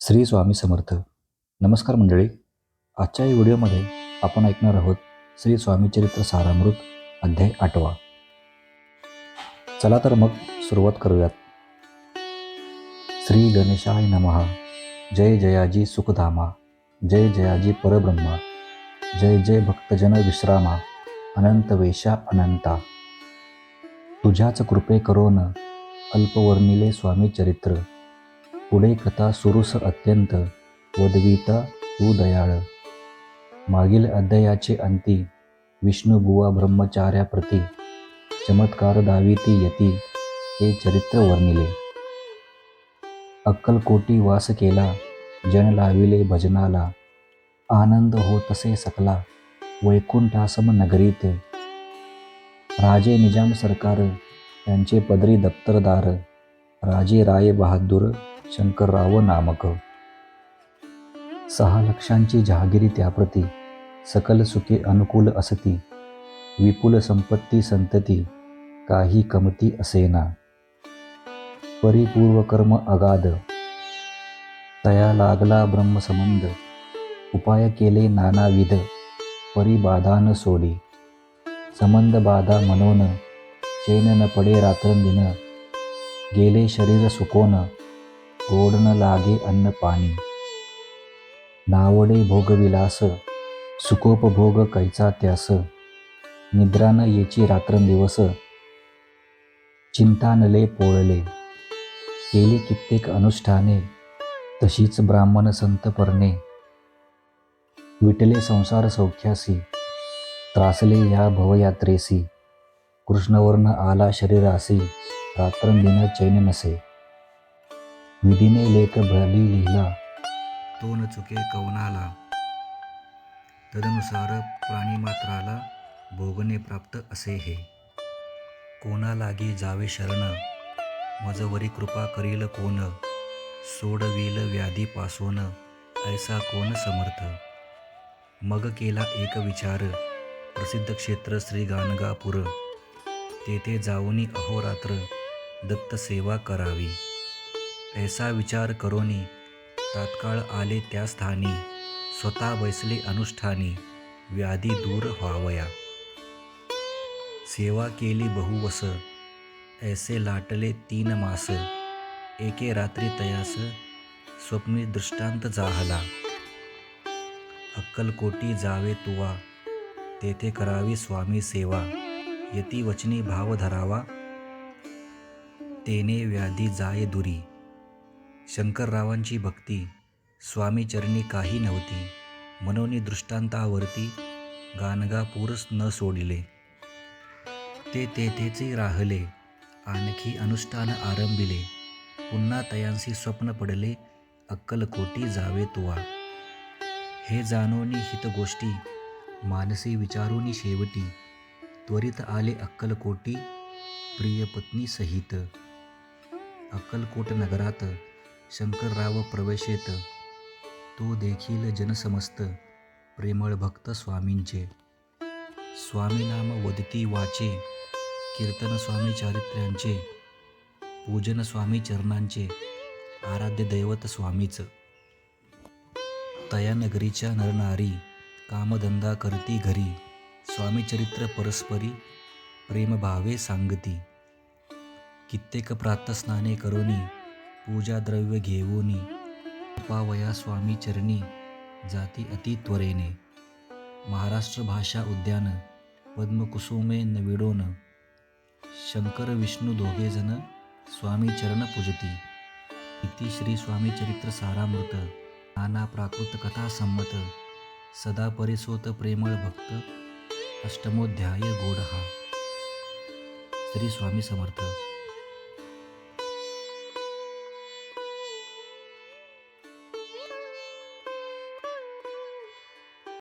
श्री स्वामी समर्थ. नमस्कार मंडळी. आजच्या या व्हिडिओमध्ये आपण ऐकणार आहोत श्री स्वामी चरित्र सारामृत अध्याय 8. चला तर मग सुरुवात करूयात. श्री गणेशाय नमः. जय जयाजी सुखधामा, जय जयाजी परब्रह्मा, जय जय भक्तजन विश्रामा, अनंत वेशा अनंता. तुझ्याच कृपे करोन अल्पवर्णिले स्वामी चरित्र, पुढे कथा सुरुस अत्यंत वदविता तू दयाळ. मागील अध्यायाचे अंती विष्णुबुवा ब्रह्मचार्याप्रती चमत्कार दाविती यती हे चरित्र वर्णिले. अक्कलकोटी वास केला जन लाविले भजनाला, आनंद होतसे सकला वैकुंठासम नगरीत. राजे निजाम सरकार त्यांचे पदरी दप्तरदार, राजे राय बहादूर शंकरराव नामक. 6 लक्षांची जहागिरी त्याप्रती, सकल सुखे अनुकूल असती. विपुल संपत्ती संतती काही कमती असेना. परिपूर्व कर्म अगाध तया लागला ब्रह्मसंबंध, उपाय केले नानाविध परिबाधा न सोडी. संबंध बाधा म्हणून चैन न पडे रात्रंदिन, गेले शरीर सुकोन गोड न लागे अन्न पाणी. नावडे भोगविलास सुखोपभोग कैचा त्यास, निद्रा न येची रात्रंदिवस चिंतानले पोळले. केली कित्येक अनुष्ठाने तशीच ब्राह्मण संत परणे, विटले संसार सौख्यासी त्रासले या भवयात्रेसी. कृष्णवर्ण आला शरीरासी रात्रंदिन चैन नसे, विधीने लेख भली लिहिला तो न चुके कवनाला. तदनुसार प्राणीमात्राला भोगणे प्राप्त असे हे. कोणा लागी जावे शरण मजवरी कृपा करील कोण, सोडविल व्याधी पासोन ऐसा कोण समर्थ. मग केला एक विचार प्रसिद्ध क्षेत्र श्री गाणगापूर, तेथे जाऊनी अहोरात्र दत्त सेवा करावी. ऐसा विचार करोनी तात्काळ आले त्या स्थानी, स्वतः बैसले अनुष्ठानी व्याधी दूर व्हावया. सेवा केली बहुवस ऐसे लाटले 3 मास, एके रात्री तयास स्वप्नी दृष्टांत जाहला. अक्कलकोटी जावे तुवा तेथे करावी स्वामी सेवा, यती वचनी भाव धरावा तेने व्याधी जाये दुरी. शंकररावांची भक्ती स्वामीचरणी काही नव्हती, म्हणून दृष्टांतावरती गाणगापूरच न सोडिले. ते तेथेच राहिले, आणखी अनुष्ठान आरंभिले. पुन्हा तयांसी स्वप्न पडले अक्कलकोटी जावे तुवा. हे जाणोनी हितगोष्टी मानसी विचारुनी शेवटी, त्वरित आले अक्कलकोटी प्रियपत्नी सहित. अक्कलकोट नगरात शंकरराव प्रवेशेत, तो देखील जनसमस्त प्रेमळ भक्त स्वामींचे. स्वामी नाम वदती वाचे, कीर्तन स्वामी चारित्र्यांचे, पूजन स्वामी चरणांचे, आराध्य दैवत स्वामीच. तया नगरीच्या नरनारी कामधंदा करती घरी, स्वामी चरित्र परस्परी प्रेमभावे सांगती. कित्येक प्रातस्नाने करोनी पूजा द्रव्य घेऊनी, उपावया स्वामी चरणी जाती अति त्वरेने. महाराष्ट्र भाषा उद्यान पद्मकुसुमे नविडोन, शंकर विष्णू दोघे जण स्वामी चरण पूजती. इति श्री स्वामी चरित्र सारामृत नाना प्राकृत कथा संमत, सदा परिसोत प्रेमळ भक्त अष्टमोध्याय गोड हा. श्री स्वामी समर्थ.